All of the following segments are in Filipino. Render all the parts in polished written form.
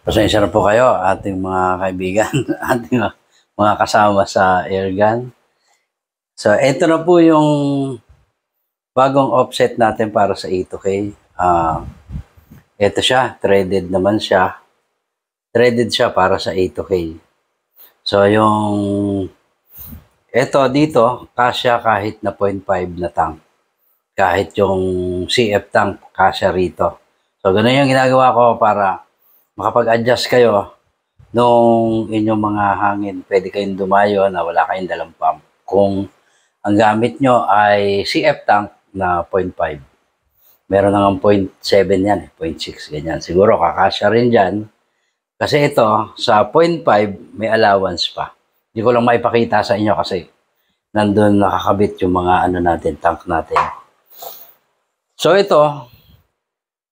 Pasensya na po kayo, ating mga kaibigan, ating mga kasama sa Airgun. So, ito na po yung bagong offset natin para sa E2K. Ito siya, threaded naman siya. Threaded siya para sa E2K. So, ito dito, kasya kahit na 0.5 na tank. Kahit yung CF tank, kasya rito. So, ganun yung ginagawa ko para makapag-adjust kayo nung inyong mga hangin. Pwede kayong dumayo na wala kayong dalang pump. Kung ang gamit nyo ay CF tank na 0.5. Meron nga 0.7 yan, 0.6, ganyan. Siguro kakasya rin dyan. Kasi ito, sa 0.5, may allowance pa. Hindi ko lang maipakita sa inyo kasi nandun nakakabit yung mga tank natin. So ito,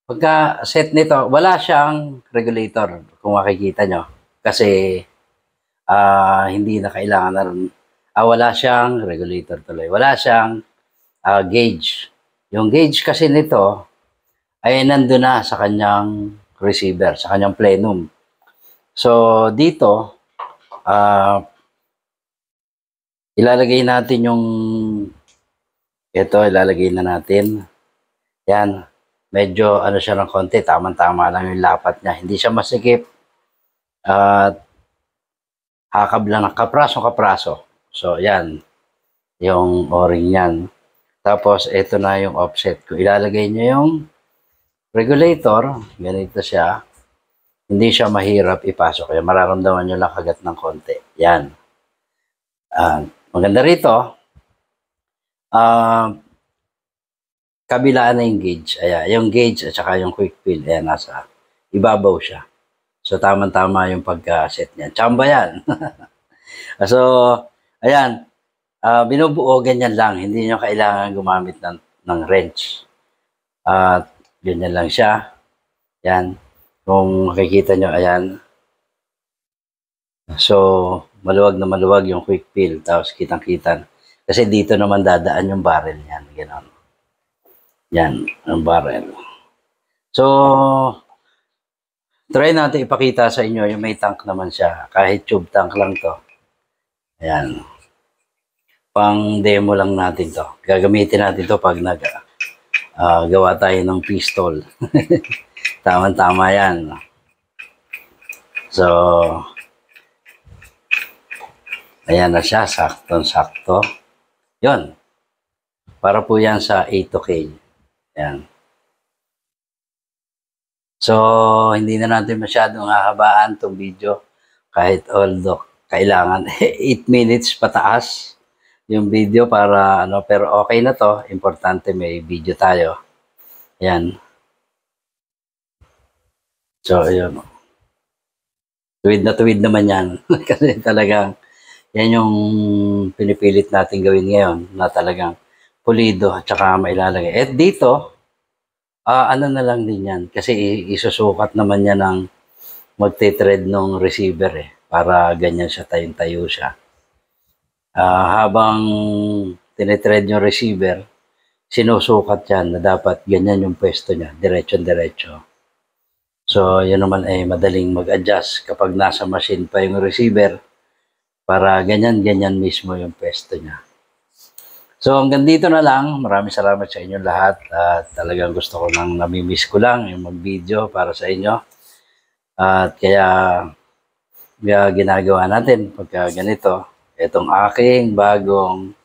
pagka set nito, wala siyang regulator kung makikita nyo. Kasi hindi na kailangan na rin. Wala siyang regulator tuloy. Wala siyang gauge. Yung gauge kasi nito ay nandun na sa kanyang receiver, sa kanyang plenum. So dito, ilalagay natin ilalagay na natin. Yan. Medyo siya ng konti, tama-tama lang yung lapat niya. Hindi siya masikip. At hakab lang ng kapraso-kapraso. So, yan. Yung o-ring yan. Tapos, ito na yung offset. Kung ilalagay nyo yung regulator, ganito siya. Hindi siya mahirap ipasok. Kaya mararamdaman nyo lang kagat ng konti. Yan. Maganda rito. Kabilaan na yung gauge. Ayan, yung gauge at saka yung quick fill. Ayan, nasa ibabaw siya. So, tama-tama yung pagka-set niya. Chamba yan. So, ayan. Binubuo, ganyan lang. Hindi nyo kailangan gumamit ng wrench. Ganyan lang siya. Ayan. Kung makikita nyo, ayan. So, maluwag na maluwag yung quick fill. Tapos, kitang-kita. Kasi dito naman dadaan yung barrel niyan. Gano'n. Yan, ang barrel. So, try natin ipakita sa inyo yung may tank naman siya. Kahit tube tank lang to. Ayan. Pang demo lang natin to. Gagamitin natin to pag gawa tayo ng pistol. Tama-tama yan. So, ayan na siya. Sakto-sakto. Yun. Para po yan sa E2K. Yan. So, hindi na natin masyadong hahabaan itong video. Kahit although kailangan 8 minutes pataas yung video para pero okay na to. Importante may video tayo. Yan. So, yun. Tuwid na tuwid naman yan. Kasi talagang yan yung pinipilit natin gawin ngayon na talagang pulido at saka mailalagay. At dito, na lang din yan. Kasi isusukat naman yan ng magte-thread ng receiver para ganyan siya, tayo siya. Habang tinethread yung receiver, sinusukat yan na dapat ganyan yung pwesto niya, diretso-diretso. So, yun naman ay madaling mag-adjust kapag nasa machine pa yung receiver para ganyan-ganyan mismo yung pwesto niya. So, hanggang dito na lang. Maraming salamat sa inyong lahat. At talagang gusto ko nang namimiss ko lang yung mag-video para sa inyo. At kaya ginagawa natin pagka ganito. Itong aking bagong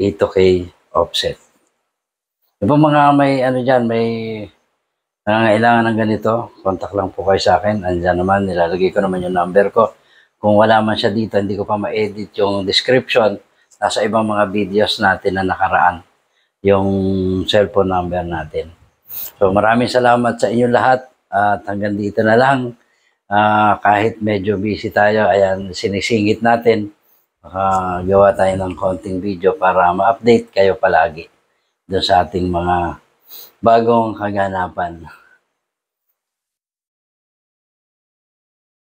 E2K offset. Yung mga may dyan, may nangangailangan ng ganito, contact lang po kayo sa akin. Andyan naman, nilalagay ko naman yung number ko. Kung wala man siya dito, hindi ko pa ma-edit yung description. Nasa ibang mga videos natin na nakaraan yung cellphone number natin. So maraming salamat sa inyong lahat at hanggang dito na lang. Kahit medyo busy tayo, ayan, sinisingit natin. Gawa tayo ng konting video para ma-update kayo palagi doon sa ating mga bagong kaganapan.